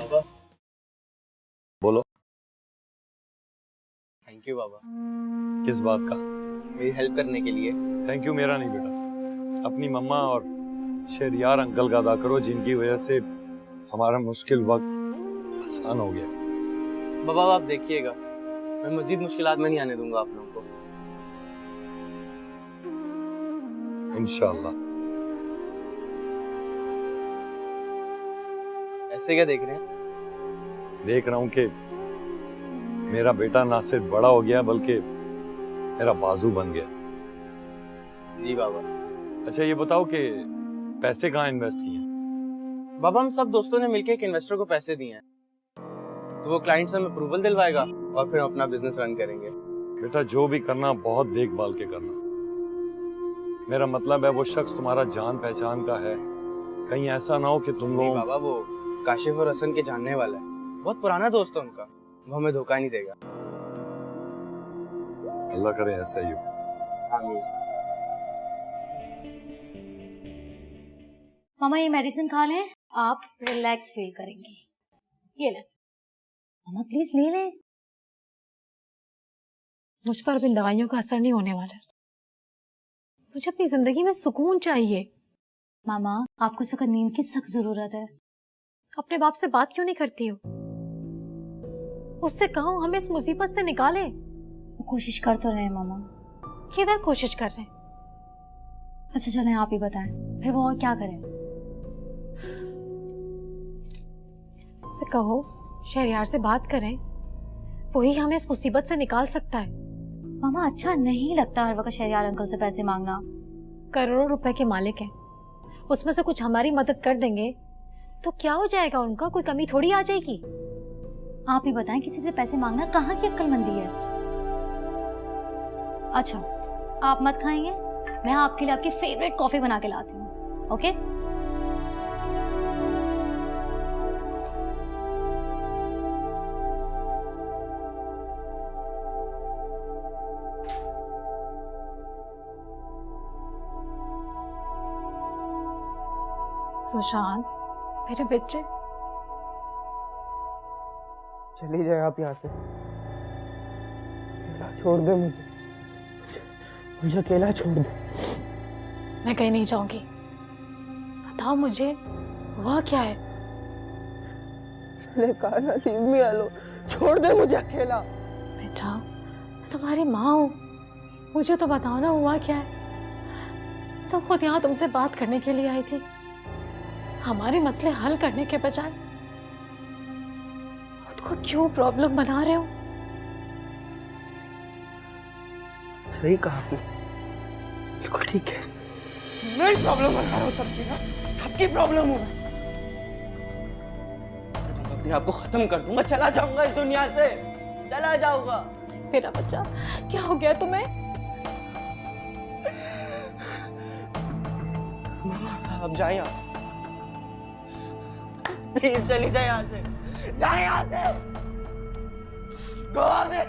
बाबा। बोलो। Thank you बाबा, किस बात का? मेरी हेल्प करने के लिए। थैंक यू मेरा नहीं बेटा, अपनी मम्मा और शहरियार अंकल का अदा करो, जिनकी वजह से हमारा मुश्किल वक्त आसान हो गया। बाबा आप देखिएगा, मैं मजीद मुश्किलात में नहीं आने दूंगा आप लोगों को। इंशाअल्लाह। ऐसे क्या देख रहे हैं? देख रहा हूं कि मेरा बेटा ना सिर्फ बड़ा हो गया बल्कि मेरा बाजू बन गया। जी बाबा। अच्छा ये बताओ कि पैसे कहाँ इन्वेस्ट किए हैं? बाबा हम सब दोस्तों ने मिलकर एक इन्वेस्टर को पैसे दिए हैं, तो वो क्लाइंट से हमें अप्रूवल दिलवाएगा और फिर हम अपना बिजनेस रन करेंगे। बेटा जो भी करना बहुत देखभाल के करना। मेरा मतलब है वो शख्स तुम्हारा जान पहचान का है, कहीं ऐसा ना हो कि तुम नहीं लोग। बाबा, वो काशिफ और हसन के जानने वाला है, बहुत पुराना दोस्त है उनका, वो हमें धोखा नहीं देगा। अल्लाह करे ऐसा ही हो। आमीन। मामा ये मेडिसिन खा लें, आप रिलैक्स फील करेंगी। ये ले मामा, प्लीज ले लें। मुझ पर अब इन दवाइयों का असर नहीं होने वाला। मुझे अपनी जिंदगी में सुकून चाहिए। मामा आपको इस वक्त नींद की सख्त जरूरत है। अपने बाप से बात क्यों नहीं करती हो? उससे कहो हमें इस मुसीबत से निकाले। वो कोशिश कर तो रहे हैं मामा। किधर कोशिश कर रहे हैं? अच्छा चलें आप ही बताएं, फिर वो और क्या करें? उससे कहो शहरियार से बात करें, वही हमें इस मुसीबत से निकाल सकता है। मामा अच्छा नहीं लगता हर वक्त शहरियार अंकल से पैसे मांगना। करोड़ों रुपए के मालिक हैं, उसमें से कुछ हमारी मदद कर देंगे तो क्या हो जाएगा उनका? कोई कमी थोड़ी आ जाएगी। आप ही बताएं, किसी से पैसे मांगना कहाँ की अक्लमंदी है? अच्छा आप मत खाएंगे, मैं आपके लिए आपकी फेवरेट कॉफी बना के लाती हूँ। ओके रोशान मेरे बच्चे, चली जाए आप यहाँ से, अकेला छोड़ दे मुझे, मुझे अकेला छोड़ दे। मैं कहीं नहीं जाऊंगी। बताओ मुझे हुआ क्या है? मैंने कहा ना लीव मी अलोन, छोड़ दे मुझे अकेला। बेटा मैं तुम्हारी माँ हूँ, मुझे तो बताओ ना हुआ क्या है। मैं तो खुद यहाँ तुमसे बात करने के लिए आई थी, हमारे मसले हल करने के बजाय खुद को क्यों प्रॉब्लम बना रहे हो? सही कहा आपने, बिल्कुल ठीक है। मैं प्रॉब्लम बना रहा हूँ सबकी ना, सबकी प्रॉब्लम हूँ मैं। अपने आप को खत्म कर दूंगा, चला जाऊंगा इस दुनिया से, चला जाऊंगा। मेरा बच्चा क्या हो गया तुम्हें? मामा अब जाए यहाँ से, प्लीज चली जाए यहाँ से, जाए यहाँ से, गो अवे।